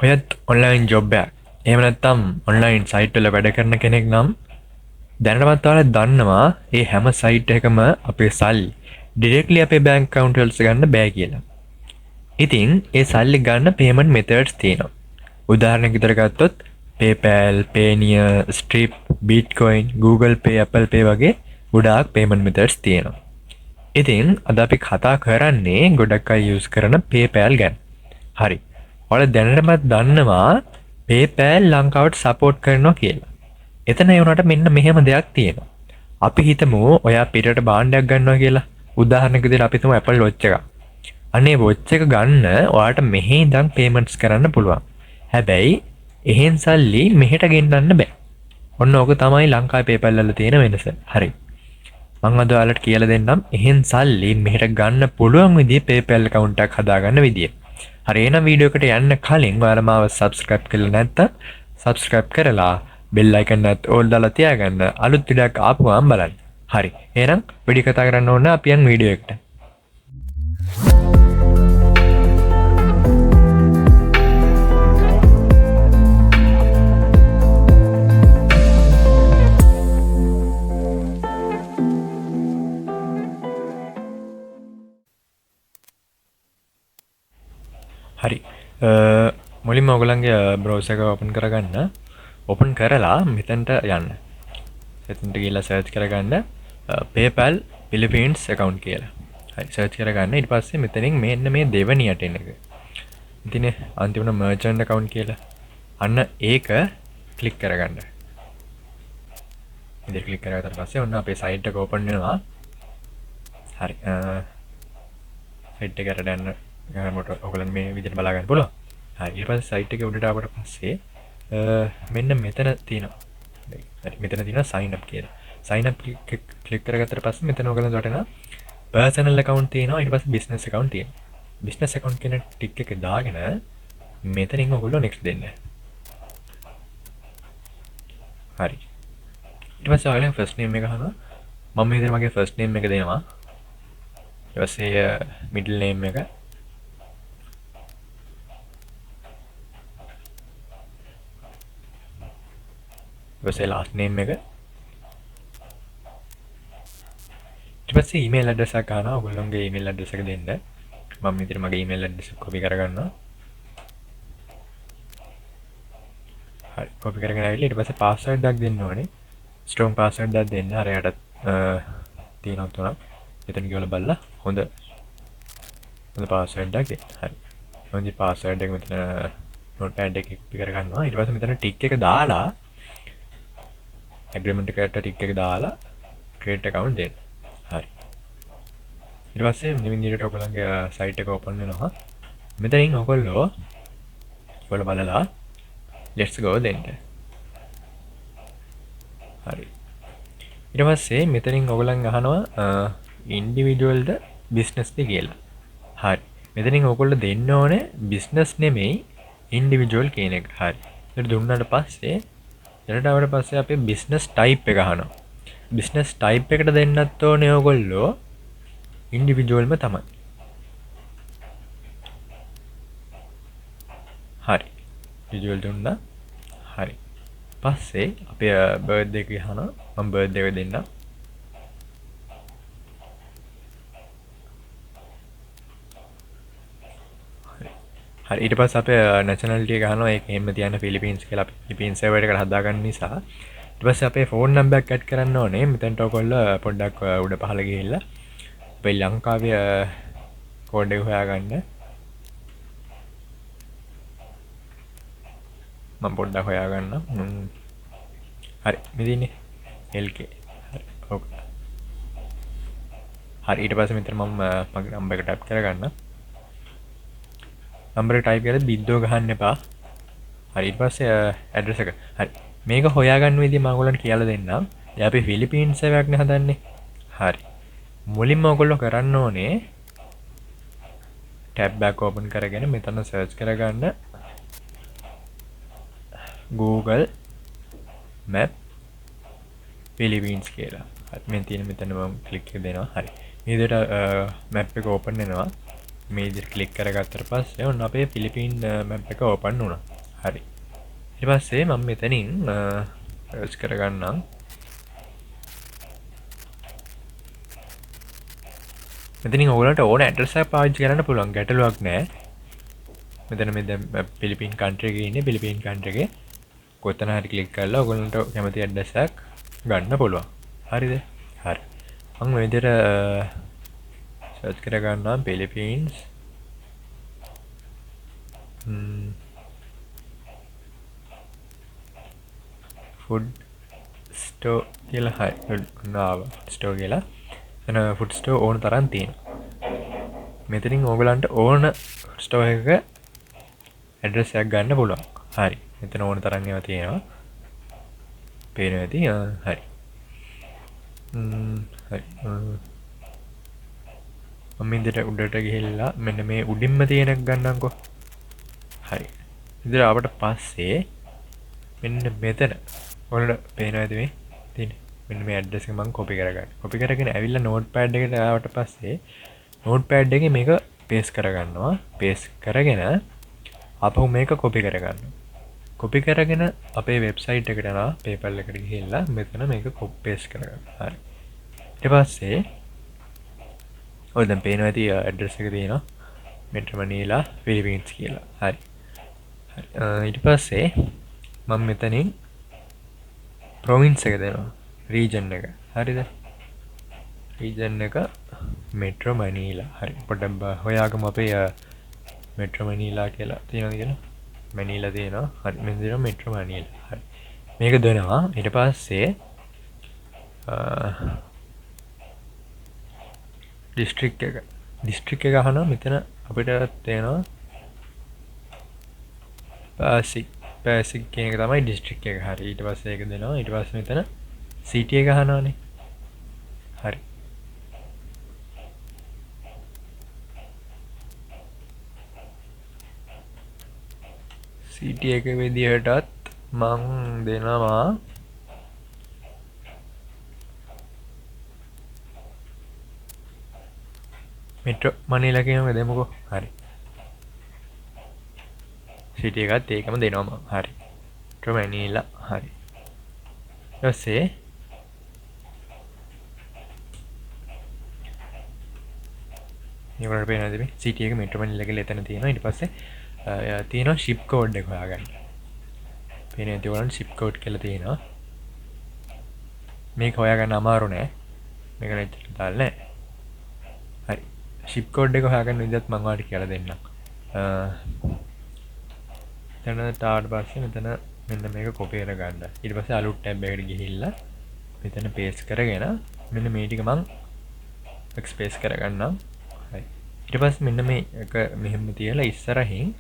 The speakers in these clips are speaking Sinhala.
ඔයත් ඔන්ලයින් ජොබ් එකක් එහෙම නැත්නම් ඔන්ලයින් සයිට් වල වැඩ කරන කෙනෙක් නම් දැනටමත් ඔයාලා දන්නවා මේ හැම සයිට් එකම අපේ සල්ලි ඩිරෙක්ට්ලි අපේ බැංක් account වලට ගන්න බෑ කියලා. ඉතින් ඒ සල්ලි ගන්න payment methods තියෙනවා. උදාහරණයක් විදිහට ගත්තොත් PayPal, Payoneer, Strip, Bitcoin, Google Pay, Apple Pay වගේ ගොඩාක් payment methods තියෙනවා. ඉතින් අද අපි කතා කරන්නේ ගොඩක් අය use කරන PayPal ගැන. හරි. ඔයාලා දැනටමත් දන්නවා PayPal ලංකාවට support කරනවා කියලා. එතන ඒ උනට මෙන්න මෙහෙම දෙයක් තියෙනවා. අපි හිතමු ඔයා පිටට භාණ්ඩයක් ගන්නවා කියලා. උදාහරණයක් විදිහට අපි හිතමු Apple Watch එකක්. අනේ watch එක ගන්න ඔයාලට මෙහි ඉඳන් payments කරන්න පුළුවන්. හැබැයි එහෙන් සල්ලි මෙහෙට ගෙන්නන්න බෑ. ඔන්න ඕක තමයි ලංකාවේ PayPal වල තියෙන වෙනස. හරි. මම අද ඔයාලට කියලා දෙන්නම් එහෙන් සල්ලි මෙහෙට ගන්න පුළුවන් විදිහේ PayPal account එකක් හදාගන්න විදිය. හරි එහෙනම් වීඩියෝ එකට යන්න කලින් ඔයාලා මාව subscribe කරලා නැත්නම් subscribe කරලා bell icon එකත් all දාලා තියාගන්න අලුත් වීඩියෝක් ආපුවාම බලන්න. හරි. එහෙනම් වැඩි කතා කරන්න ඕන අපි යන් වීඩියෝ එකට. හරි මුලින්ම ඔයගලන්ගේ බ්‍රවුසර් එක ඕපන් කරගන්න. ඕපන් කරලා මෙතනට යන්න. එතනට ගිහලා සර්ච් කරගන්න PayPal Philippines account කියලා. හරි සර්ච් කරගන්න. ඊට පස්සේ මෙතනින් මෙන්න මේ දෙවෙනියට එන එක. ඉතින් අන්තිමට merchant account කියලා. අන්න ඒක ක්ලික් කරගන්න. ඉතින් ක්ලික් කරගත්තාට පස්සේ ඔන්න අපේ site එක ඕපන් වෙනවා. හරි site එකට යන්න ගමට ඔයගලන් මේ විදිහට බලා ගන්න පුළුවන්. හරි ඊට පස්සේ site එකේ උඩට ආවට පස්සේ මෙන්න මෙතන තියෙනවා. හරි මෙතන තියෙනවා sign up කියලා. sign up ක්ලික් කරගත්තට පස්සේ මෙතන ඔයගලන්ට වටෙනවා personal account තියෙනවා ඊට පස්සේ business account තියෙනවා. business account කියන ටික් එක දාගෙන මෙතනින් ඔයගොල්ලෝ next දෙන්න. හරි. ඊට පස්සේ ඔයගලන් first name එක අහනවා. මම මේ විදිහට මගේ first name එක දෙනවා. ඊට පස්සේ middle name එක ඊපස්සේ last name එක ඊට පස්සේ email address එක ගන්නවා. ඔයගොල්ලෝගේ email address එක දෙන්න. මම විතර මගේ email address එක copy කරගන්නවා. හරි copy කරගෙන ආවිල්ලා ඊට පස්සේ password එකක් දෙන්න ඕනේ. strong password එකක් දෙන්න. අර යට තියෙනවා තුනක්. එතන ගිහලා බලලා හොඳ password එකක් දෙන්න. හරි. මම මේ password එක මෙතන notepad එකේ copy කරගන්නවා. ඊට පස්සේ මෙතන tick එක දාලා agreement එකට ටික් එක දාලා create account දෙන්න. හරි. ඊට පස්සේ මේ විදිහට ඔයගොල්ලන්ගේ site එක open වෙනවා. මෙතනින් ඔයගොල්ලෝ බලලා let's go දෙන්න. හරි. ඊට පස්සේ මෙතනින් ඔයගොල්ලන් අහනවා individual ද business ද කියලා. හරි. මෙතනින් ඔයගොල්ලෝ දෙන්න ඕනේ business නෙමෙයි individual කියන එක. හරි. ඒක දුන්නාට පස්සේ ඊට පස්සේ අපි business type එක අහනවා. business type එකට දෙන්නත් ඕනේ ඔයගොල්ලෝ individual ම තමයි. හරි. individual දුන්නා. හරි. පස්සේ අපි birthday එක අහනවා. මම birthday එක දෙන්නම්. හරි ඊට පස්සේ අපේ nationality එක අහනවා. ඒක එහෙම තියන්න Philippines කියලා. අපි Philippines server එකට හදාගන්න නිසා ඊට පස්සේ අපේ phone number එකක් add කරන්න ඕනේ. මෙතනට ඔයගොල්ලෝ පොඩ්ඩක් උඩ පහළ ගිහිල්ලා අපේ ලංකාවේ කෝඩ් එක හොයාගන්න. මම පොඩ්ඩක් හොයාගන්නම්. හරි මෙදිනේ LK. හරි ඔක. හරි ඊට පස්සේ මෙතන මම මගේ number එක type කරගන්න. number එක type කරලා බිද්දෝ ගහන්න එපා. හරි ඊට පස්සේ address එක. හරි. මේක හොයාගන්න විදිහ මම ඔයගොල්ලන්ට කියලා දෙන්නම්. දැන් අපි ෆිලිපීන්ස් සර්වර් එකක් නේ හදන්නේ. හරි. මුලින්ම ඔයගොල්ලෝ කරන්න ඕනේ tab back open කරගෙන මෙතන search කරගන්න Google Map Philippines කියලා. හරි. මෙතන මම click එක දෙනවා. හරි. මේ විදිහට map එක open වෙනවා. මේ විදිහට ක්ලික් කරගත්තට පස්සේ ඔන්න අපේ ෆිලිපීන් මැප් එක ඕපන් වුණා. හරි. ඊට පස්සේ මම මෙතනින් සර්ච් කරගන්නම්. මෙතනින් ඔයගලන්ට ඕන ඇඩ්‍රස් එකක් පාවිච්චි කරන්න පුළුවන්. ගැටලුවක් නැහැ. මෙතන මේ දැන් පිලිපීන් කන්ට්‍රි එකේ ඉන්නේ. පිලිපීන් කන්ට්‍රි එකේ කොතන හරි ක්ලික් කරලා ඔයගලන්ට කැමති ඇඩ්‍රස් එකක් ගන්න පුළුවන්. හරිද? හරි. මම මේ විදිහට සර්ච් කරගන්නම් පිලිපීන්ස් ෆුඩ් ස්ටෝ කියලා හරි නාව ස්ටෝ කියලා එන ෆුඩ් ස්ටෝ ඕන තරම් තියෙනවා. මෙතනින් ඕගලන්ට ඕන ස්ටෝ එකක ඇඩ්‍රස් එකක් ගන්න පුළුවන්. හරි. මෙතන ඕන තරම් ඒවා තියෙනවා. පේනවා ඇති. හරි. හරි. මම ඉදිරියට උඩට ගිහිල්ලා මෙන්න මේ උඩින්ම තියෙන එක ගන්නම්කෝ. හරි. ඉතින් ආවට පස්සේ මෙන්න මෙතන ඔයාලට පේනවා ඇති මේ තියෙන්නේ. මෙන්න මේ ඇඩ්‍රස් එක මම කොපි කරගන්න. කොපි කරගෙන ඇවිල්ලා නෝට්පෑඩ් එකට ආවට පස්සේ නෝට්පෑඩ් එකේ මේක පේස්ට් කරගන්නවා. පේස්ට් කරගෙන ආපහු මේක කොපි කරගන්නවා. කොපි කරගෙන අපේ වෙබ්සයිට් එකට යනවා. PayPal එකට ගිහිල්ලා මෙතන මේක කොපි පේස්ට් කරගන්නවා. හරි. ඊට පස්සේ ඔය දැන් පේනවා ඇති ඇඩ්‍රස් එක තියෙනවා. මෙට්‍රෝ මනීලා ෆිලිපීන්ස් කියලා. හරි. ඊට පස්සේ මම මෙතනින් ප්‍රොවින්ස් එක දෙනවා. රීජන් එක. හරිද? රීජන් එක මෙට්‍රෝ මනීලා. හරි. පොඩ්ඩක් හොයාගමු අපේ මෙට්‍රෝ මනීලා කියලා තියෙනවද කියලා. මනීලා තියෙනවා. හරි. මෙන්න දෙනවා මෙට්‍රෝ මනීලා. හරි. මේක දෙනවා. ඊට පස්සේ ඩිස්ට්‍රික් එක. ඩිස්ට්‍රික් එක අහනවා මෙතන අපිට තේනවා පැසික් කියන එක තමයි ඩිස්ට්‍රික් එක. හරි. ඊට පස්සේ ඒක දෙනවා. ඊට පස්සේ මෙතන සිටි එක අහනවානේ. හරි. සිටි එක විදිහටත් මං දෙනවා මෙට්‍රෝ මනීලා කියන එක දෙමුකෝ. හරි. සිටි එකත් ඒකම දෙනවා මම. හරි. මෙට්‍රෝ මනීලා. හරි. ඊට පස්සේ මේකට පේනවාද මේ සිටි එක මෙට්‍රෝ මනීලා කියලා එතන තියෙනවා. ඊට පස්සේ තියෙනවා ෂිප් කෝඩ් එක හොයාගන්න. පේනවා ඇති ඔයාලට ෂිප් කෝඩ් කියලා තියෙනවා. මේක හොයාගන්න අමාරු නෑ. මේක නැච්චට දාලා නෑ. හරි. ෂිප් කෝඩ් එක හොයාගන්න විදිහත් මම ඔයාලට කියලා දෙන්නම්. එතනට ආවට පස්සේ මෙතන මෙන්න මේක කොපි කරගන්න. ඊට පස්සේ අලුත් ටැබ් එකට ගිහිල්ලා මෙතන පේස්ට් කරගෙන මෙන්න මේ ටික මම එක්ස්පේස් කරගන්නම්. හරි. ඊට පස්සේ මෙන්න මේ එක මෙහෙම තියලා ඉස්සරහින්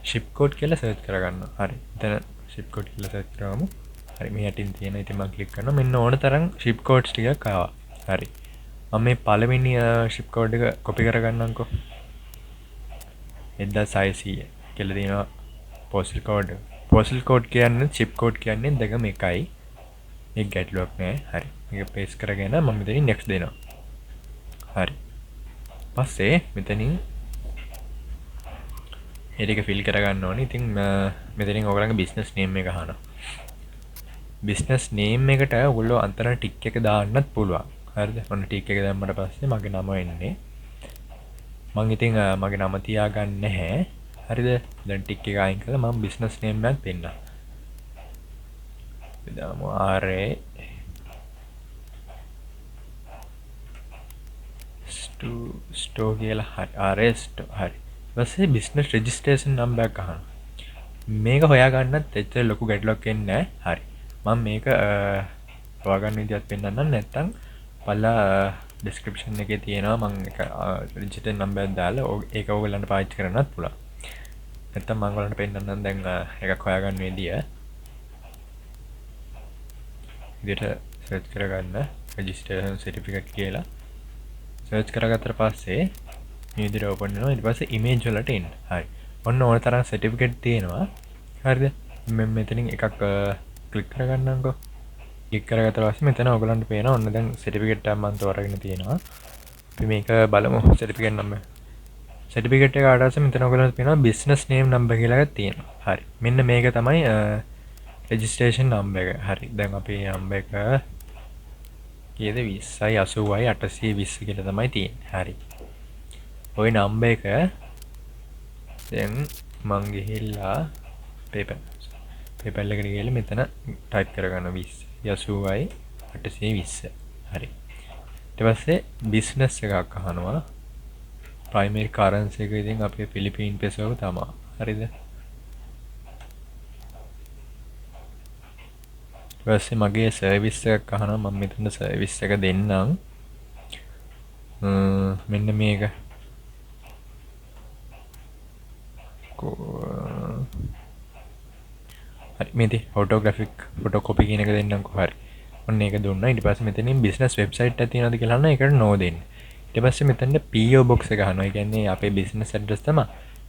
ෂිප් කෝඩ් කියලා සර්ච් කරගන්නවා. හරි. එතන ෂිප් කෝඩ් කියලා සර්ච් කරාම හරි මේ යටින් තියෙන ඉතින් මම ක්ලික් කරනවා. මෙන්න ඕන තරම් ෂිප් කෝඩ්ස් ටිකක් ආවා. හරි. මම මේ පළවෙනි ෂිප් කෝඩ් එක කොපි කරගන්නම්කෝ. 1600 කියලා තියෙනවා පෝස්ටල් කෝඩ්. පෝස්ටල් කෝඩ් කියන්නේ ෂිප් කෝඩ් කියන්නේ දෙකම එකයි. මේක ගැටලුවක් නෑ. හරි. මේක පේස්ට් කරගෙන මම මෙතනින් next දෙනවා. හරි. පස්සේ මෙතනින් ඒ ටික ෆිල් කරගන්න ඕනේ. ඉතින් මෙතනින් ඔයගලගේ බිස්නස් නේම් එක අහනවා. බිස්නස් නේම් එකට ඔයගොල්ලෝ අන්තර ටික් එක දාන්නත් පුළුවන්. හරිද? ඔන්න ටික් එක දැම්මට පස්සේ මගේ නම එන්නේ. මම ඉතින් මගේ නම තියාගන්න නැහැ. හරිද? දැන් ටික් එක අයින් කරලා මම බිස්නස් නේම් එකක් දෙන්නම්. දාමු RA ස්ටෝ කියලා. හරි. RA store. හරි. ඊපස්සේ බිස්නස් රෙජිස්ට්‍රේෂන් නම්බර් එක අහනවා. මේක හොයාගන්නත් එච්චර ලොකු ගැටලුවක් එන්නේ නැහැ. හරි. මම මේක හොයාගන්න විදිහත් පෙන්නන්නම්. නැත්තම් පල්ලා ඩිස්ක්‍රිප්ෂන් එකේ තියෙනවා මම එක රෙජිස්ටර් නම්බර් එක දාලා ඒක ඕගොල්ලන්ට පාවිච්චි කරන්නත් පුළුවන්. නැත්තම් මම ඔයාලට පෙන්නන්නම් දැන් එකක් හොයාගන්න විදිය. විදිහට සර්ච් කරගන්න රෙජිස්ට්‍රේෂන් සර්ටිෆිකේට් කියලා. සර්ච් කරගත්තට පස්සේ මේ විදිහට ඕපන් වෙනවා. ඊට පස්සේ ඉමේජ් වලට එන්න. හරි. ඔන්න ඕන තරම් සර්ටිෆිකේට් තියෙනවා. හරිද? මම මෙතනින් එකක් ක්ලික් කරගන්නම්කෝ. ක්ලික් කරගත්ත පස්සේ මෙතන ඔයගලන්ට පේනවා ඔන්න දැන් සර්ටිෆිකේට් එක මම තෝරගෙන තියෙනවා. අපි මේක බලමු සර්ටිෆිකේට් නම්බර්. සර්ටිෆිකේට් එක ආවට පස්සේ මෙතන ඔයගොල්ලන්ට තියෙනවා බිස්නස් නේම් නම්බර් කියලා එකක් තියෙනවා. හරි. මෙන්න මේක තමයි රෙජිස්ට්‍රේෂන් නම්බර් එක. හරි. දැන් අපි නම්බර් එක කීයද 20යි 80යි 820 කියලා තමයි තියෙන්නේ. හරි. ওই නම්බර් එක දැන් මං ගිහිල්ලා PayPal එකට ගිහලා මෙතන ටයිප් කරගන්න 20 80යි 820. හරි. ඊට පස්සේ බිස්නස් එකක් අහනවා. ප්‍රයිමරි කරන්සි එක ඉතින් අපේ ෆිලිපීන් පෙසෝ තමයි. හරිද? ඊට පස්සේ මගේ සර්විස් එකක් අහනවා. මම මෙතන සර්විස් එක දෙන්නම්. මෙන්න මේක. හරි මේක ෆොටෝග්‍රැෆික් ෆොටෝකොපි කියන එක දෙන්නම්කෝ. හරි. ඔන්න ඒක දුන්නා. ඊට පස්සේ මෙතනින් බිස්නස් වෙබ්සයිට් එකක් තියෙනවද කියලා අහනවා. ඒකට නෝ දෙන්න. ඊට පස්සේ මෙතන PO box එක අහනවා. ඒ කියන්නේ අපේ බිස්නස් ඇඩ්‍රස් තමයි.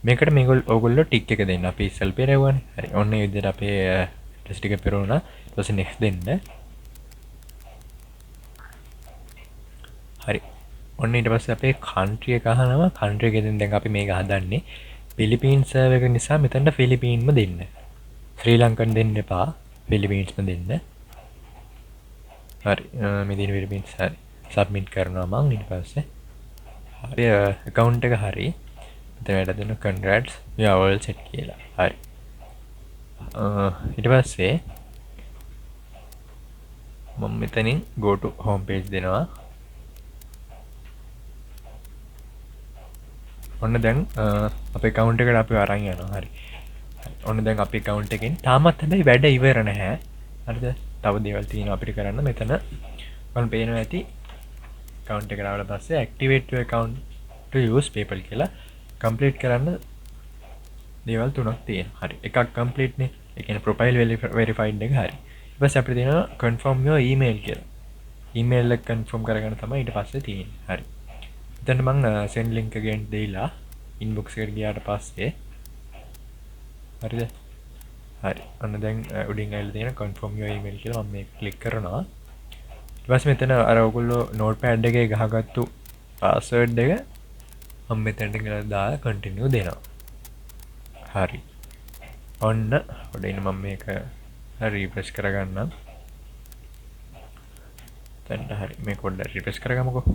මේකට මේගොල්ලෝ ඕගොල්ලෝ ටික් එක දෙන්න. අපි ඉස්සල් පෙරවුවානේ. හරි. ඔන්න ඒ විදිහට අපේ ඇඩ්‍රස් ටික පෙරවුණා. ඊට පස්සේ next දෙන්න. හරි. ඔන්න ඊට පස්සේ අපේ country එක අහනවා. country එකෙන් දැන් අපි මේක හදන්නේ ෆිලිපීන් සර්වර් එක නිසා මෙතනට ෆිලිපීන්ම දෙන්න. ශ්‍රී ලංකන් දෙන්න එපා. ෆිලිපීන්ස්ම දෙන්න. හරි. මේ දින ෆිලිපීන්ස් හරි. සබ්මිට් කරනවා මම ඊට පස්සේ. හරි account එක හරි. මෙතන වැඩ දෙන congrats you are all set කියලා. හරි. ඊට පස්සේ මම මෙතනින් go to home page දෙනවා. ඔන්න දැන් අපේ account එකට අපි අරන් යනවා. හරි. ඔන්න දැන් අපේ account එකෙන් තාමත් හැබැයි වැඩ ඉවර නැහැ. හරිද? තව දේවල් තියෙනවා අපිට කරන්න. මෙතන මම පේනවා ඇති account එකට ආවට පස්සේ activate your account to use PayPal කියලා complete කරන්න දේවල් තුනක් තියෙනවා. හරි. එකක් complete නේ. ඒ කියන්නේ profile verified එක හරි. ඊට පස්සේ අපිට තියෙනවා confirm your email කියලා. email එක confirm කරගන්න තමයි ඊට පස්සේ තියෙන්නේ. හරි. එතන මම send link again දෙයිලා inbox එකට ගියාට පස්සේ හරිද? හරි. අන්න දැන් උඩින් ඇවිල්ලා තියෙන confirm your email කියලා මම මේක click කරනවා. ඊට පස්සේ මෙතන අර ඔයගොල්ලෝ notepad එකේ ගහගත්තු password එක මම මෙතනට ගිහලා දාලා continue දෙනවා. හරි. ඔන්න ඔඩ ඉන්න මම මේක refresh කරගන්නම්. දැන් හරි මේක පොඩ්ඩක් refresh කරගමුකෝ.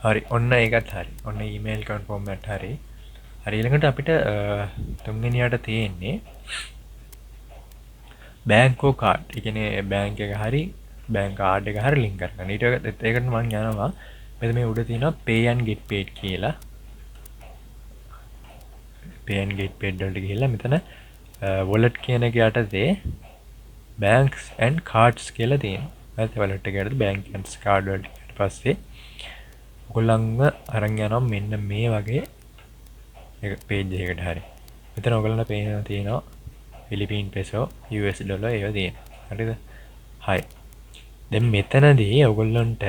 හරි ඔන්න ඒකත් හරි. ඔන්න email confirm එකත් හරි. හරි ඊළඟට අපිට තුන්වෙනියට තියෙන්නේ බැංකෝ කාඩ්. ඒ කියන්නේ බැංක් එක හරි බැංක් කාඩ් එක හරි link කරගන්න. ඒකට මම යනවා මෙතන මේ උඩ තියෙනවා pay and get paid කියලා. pay and get paid වලට ගිහිල්ලා මෙතන wallet කියන එක යටතේ banks and cards කියලා තියෙනවා. හරි wallet එක යටතේ bank and card වලට ඊට පස්සේ ඔයගොල්ලන්ව අරන් යනවා මෙන්න මේ වගේ එක page එකකට හරි. මෙතන ඔයගොල්ලන්ට පේනවා තියෙනවා ෆිලිපීන් පෙසෝ US ඩොලර් ඒවා තියෙනවා. හරිද? හයි. දැන් මෙතනදී ඔයගොල්ලන්ට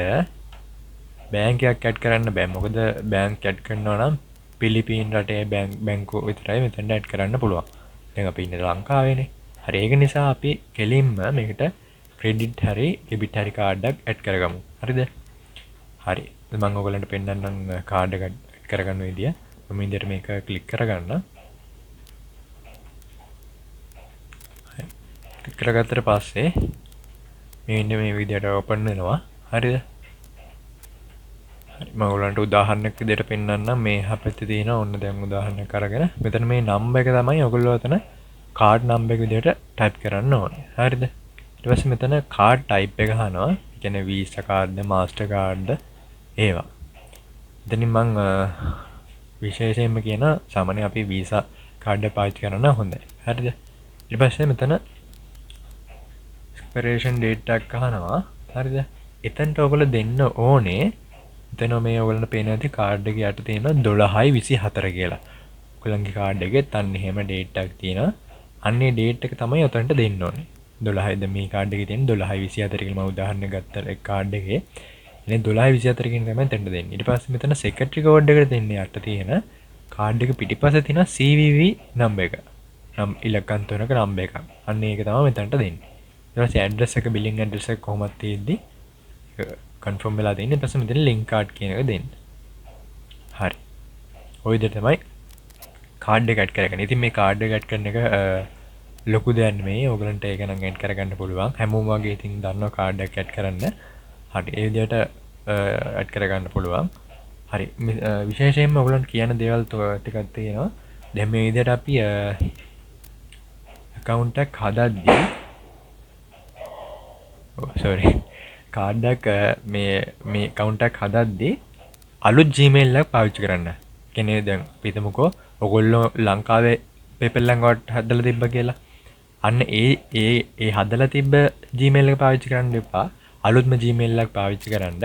බැංක් එකක් ඇඩ් කරන්න බෑ. මොකද බැංක් ඇඩ් කරනවා නම් පිලිපීන් රටේ බැංකුව විතරයි මෙතනට ඇඩ් කරන්න පුළුවන්. දැන් අපි ඉන්නේ ලංකාවේනේ. හරි ඒක නිසා අපි කෙලින්ම මේකට ක්‍රෙඩිට් හරි ඩෙබිට් හරි කාඩ් එකක් ඇඩ් කරගමු. හරිද? හරි. මම ඔයගොල්ලන්ට පෙන්නන්නම් කාඩ් එක ඇඩ් කරගන්න විදිය. මම ඉදිරියට මේක ක්ලික් කරගන්න. හරි. ක්ලික් කරගත්තට පස්සේ මේ ඉන්නේ මේ විදියට ඕපන් වෙනවා. හරිද? මම ඔයගොල්ලන්ට උදාහරණයක් විදියට පෙන්නන්නම්. මේ හැපැත්තේ තියෙන ඕන්න දැන් උදාහරණයක් අරගෙන මෙතන මේ නම්බර් එක තමයි ඔයගොල්ලෝ එතන කාඩ් නම්බර් එක විදියට ටයිප් කරන්න ඕනේ. හරිද? ඊට පස්සේ මෙතන කාඩ් ටයිප් එක අහනවා. ඒ කියන්නේ වීසා කාඩ්ද මාස්ටර් කාඩ්ද ඒවා. එතනින් මම විශේෂයෙන්ම කියන සාමාන්‍යයෙන් අපි වීසා කාඩ් එක පාවිච්චි කරන හොඳයි. හරිද? ඊට පස්සේ මෙතන expiration date එකක් අහනවා. හරිද? එතනට ඔයගොල්ලෝ දෙන්න ඕනේ එතන මේ ඔයගොල්ලන්ට පේන ඇති කාඩ් එකේ යට තියෙන 12/24 කියලා. ඔයගොල්ලන්ගේ කාඩ් එකෙත් අන්න එහෙම ඩේට් එකක් තියෙනවා. අන්නේ ඩේට් එක තමයි ඔතනට දෙන්න ඕනේ. 12 දැන් මේ කාඩ් එකේ තියෙන 12/24 කියලා මම උදාහරණයක් ගත්තා ඒ කාඩ් එකේ. ඉතින් 12/24 කියන තමයි එතනට දෙන්නේ. ඊට පස්සේ මෙතන සෙක්‍රටරි කෝඩ් එකට දෙන්නේ යට තියෙන කාඩ් එක පිටිපස්සේ තියෙන CVV නම්බර් එක. නම් ඉලක්කම් තුනක නම්බර් එකක්. අන්න ඒක තමයි මෙතනට දෙන්නේ. ඊට පස්සේ ඇඩ්‍රස් එක බිලින් ඇඩ්‍රස් එක කොහොමද තියෙද්දි කන්ෆර්ම් වෙලා දෙන්න. ඊට පස්සේ මෙතන link card කියන එක දෙන්න. හරි. ඔය විදිහට තමයි කාඩ් එක ඇඩ් කරගන්න. ඉතින් මේ කාඩ් එක ඇඩ් කරන එක ලොකු දෙයක් නෙමෙයි. ඕගලන්ට ඒක නම් ඇඩ් කරගන්න පුළුවන්. හැමෝම වගේ ඉතින් දන්නවා කාඩ් එක ඇඩ් කරන්න. හරි. ඒ විදිහට ඇඩ් කරගන්න පුළුවන්. හරි. විශේෂයෙන්ම ඔයගලන්ට කියන දේවල් ටිකක් තියෙනවා. දැන් මේ විදිහට අපි account එකක් හදද්දී sorry කාඩ් එක මේ account එකක් හදද්දී අලුත් Gmail එකක් පාවිච්චි කරන්න. කියන්නේ දැන් පිටමුකෝ ඔයගොල්ලෝ ලංකාවේ PayPal එකකට හදලා තිබ්බ කියලා. අන්න ඒ හදලා තිබ්බ Gmail එක පාවිච්චි කරන්න එපා. අලුත්ම Gmail එකක් පාවිච්චි කරන්න.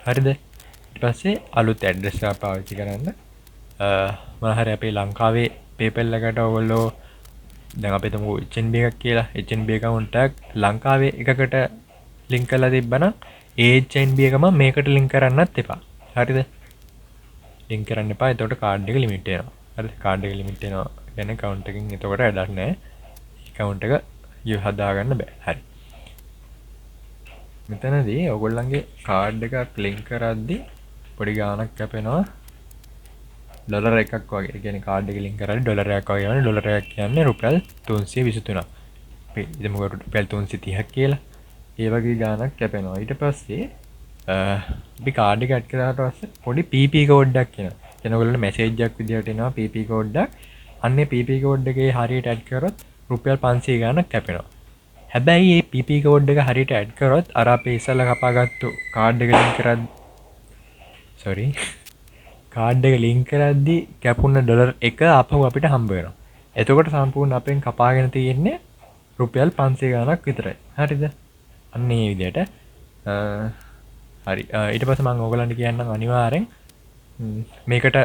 හරිද? ඊට පස්සේ අලුත් ඇඩ්‍රස් එකක් පාවිච්චි කරන්න. මොනවා හරි අපේ ලංකාවේ PayPal එකට ඔයගොල්ලෝ දැන් අපි හිතමු HNB එකක් කියලා. HNB account එකක් ලංකාවේ එකකට ලින්ක් කරලා තිබ්බනම් ඒ HNB එකම මේකට ලින්ක් කරන්නත් එපා. හරිද? ලින්ක් කරන්න එපා. එතකොට කාඩ් එක ලිමිට් වෙනවා. හරිද? කාඩ් එක ලිමිට් වෙනවා. කියන්නේ account එකකින් එතකොට වැඩක් නැහැ. account එක හදාගන්න බෑ. හරි. මෙතනදී ඔයගොල්ලන්ගේ කාඩ් එකක් ලින්ක් කරද්දී පොඩි ගාණක් කැපෙනවා. ඩොලර් එකක් වගේ. ඒ කියන්නේ කාඩ් එක ලින්ක් කරද්දී ඩොලර් එකක් වගේ යනවා. ඩොලර් එකක් කියන්නේ රුපියල් 323ක්. අපි හිතමු රුපියල් 330ක් කියලා. ඒ වගේ ගාණක් කැපෙනවා. ඊට පස්සේ අපි කාඩ් එක ඇඩ් කරාට පස්සේ පොඩි PP කෝඩ් එකක් එනවා. එතන ඔයගොල්ලන්ට මැසේජ් එකක් විදියට එනවා PP කෝඩ් එකක්. අන්නේ PP කෝඩ් එකේ හරියට ඇඩ් කරොත් රුපියල් 500 ගාණක් කැපෙනවා. හැබැයි මේ PP කෝඩ් එක හරියට ඇඩ් කරොත් අර අපේ ඉස්සෙල්ලා කපාගත්තු කාඩ් එක ලින්ක් කරද්දී කාඩ් එක ලින්ක් කරද්දී කැපුණ ඩොලර් එක ආපහු අපිට හම්බ වෙනවා. එතකොට සම්පූර්ණ අපෙන් කපාගෙන තියෙන්නේ රුපියල් 500 ගාණක් විතරයි. හරිද? අන්න ඒ විදිහට හරි. ඊට පස්සේ මම ඕගලන්ට කියන්නම් අනිවාර්යෙන් මේකට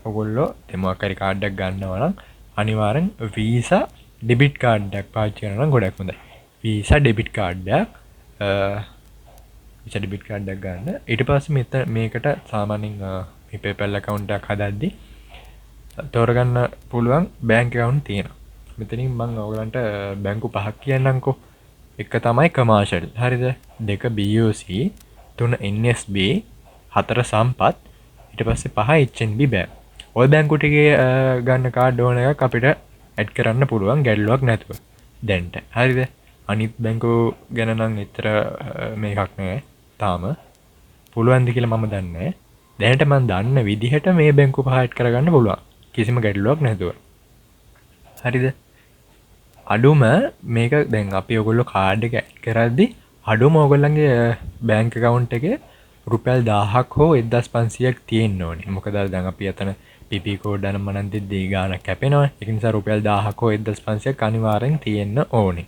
ඔයගොල්ලෝ මොකක් හරි කාඩ් එකක් ගන්නවා නම් අනිවාර්යෙන් Visa debit card එකක් පාවිච්චි කරනවා නම් ගොඩක් හොඳයි. Visa debit card එකක් Visa debit card එකක් ගන්න. ඊට පස්සේ මේකට සාමාන්‍යයෙන් මේ PayPal account එකක් හදද්දී තෝරගන්න පුළුවන් bank account තියෙනවා. මෙතනින් මම ඔයගලන්ට බැංකු පහක් කියන්නම්කෝ. එක තමයි commercial. හරිද? දෙක BOC, තුන NSB, හතර සම්පත්, ඊට පස්සේ පහ HNB bank. ඔය බැංකු ටිකේ ගන්න කාඩ් ඕන එකක් අපිට ඇඩ් කරන්න පුළුවන් ගැටලුවක් නැතුව. දැන්ට. හරිද? අනිත් බැංකු ගැන නම් එච්චර මේකක් නෑ. තාම පුළුවන්ද කියලා මම දන්නේ නෑ. දැනට මම දන්න විදිහට මේ බැංකු පහ ඇඩ් කරගන්න පුළුවන්. කිසිම ගැටලුවක් නැතුව. හරිද? අඩුම මේක දැන් අපි ඔයගොල්ලෝ කාඩ් එක ඇඩ් කරද්දී අඩුම ඔයගොල්ලන්ගේ බැංක් account එකේ රුපියල් 1000ක් හෝ 1500ක් තියෙන්න ඕනේ. මොකද දැන් අපි අතන PP කෝඩ් අනම නම් දෙද්දී ගාණක් කැපෙනවා. ඒක නිසා රුපියල් 1000ක් හෝ 1500ක් අනිවාර්යෙන් තියෙන්න ඕනේ.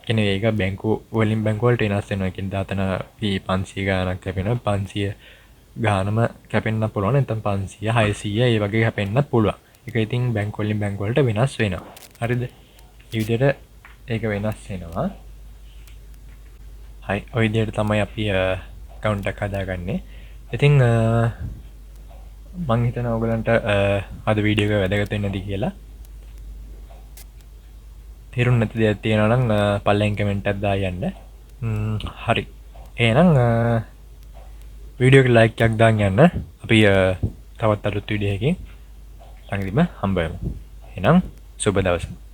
කියන්නේ ඒක බැංකු වලින් බැංකු වලට වෙනස් වෙනවා. කියන්නේ අතන 500 ගාණක් කැපෙනවා. 500 ගානම කැපෙන්න පුළුවන්. නැත්නම් 500 600 ඒ වගේ කැපෙන්නත් පුළුවන්. ඒක ඉතින් බැංකු වලින් බැංකු වලට වෙනස් වෙනවා. හරිද? මේ විදිහට ඒක වෙනස් වෙනවා. හයි ඔය විදිහට තමයි අපි account එක හදාගන්නේ. ඉතින් මම හිතනවා ඔයගලන්ට අද වීඩියෝ එක වැදගත් වෙන්නදී කියලා. තේරුම් නැති දෙයක් තියෙනවා නම් පල්ලෙන් කමෙන්ට් එකක් දායන්න. හරි. එහෙනම් වීඩියෝ එක ලයික් එකක් දාන්න යන්න. අපි තවත් අලුත් වීඩියෝ එකකින් ළඟදීම හම්බ වෙමු. එහෙනම් සුබ දවසක්.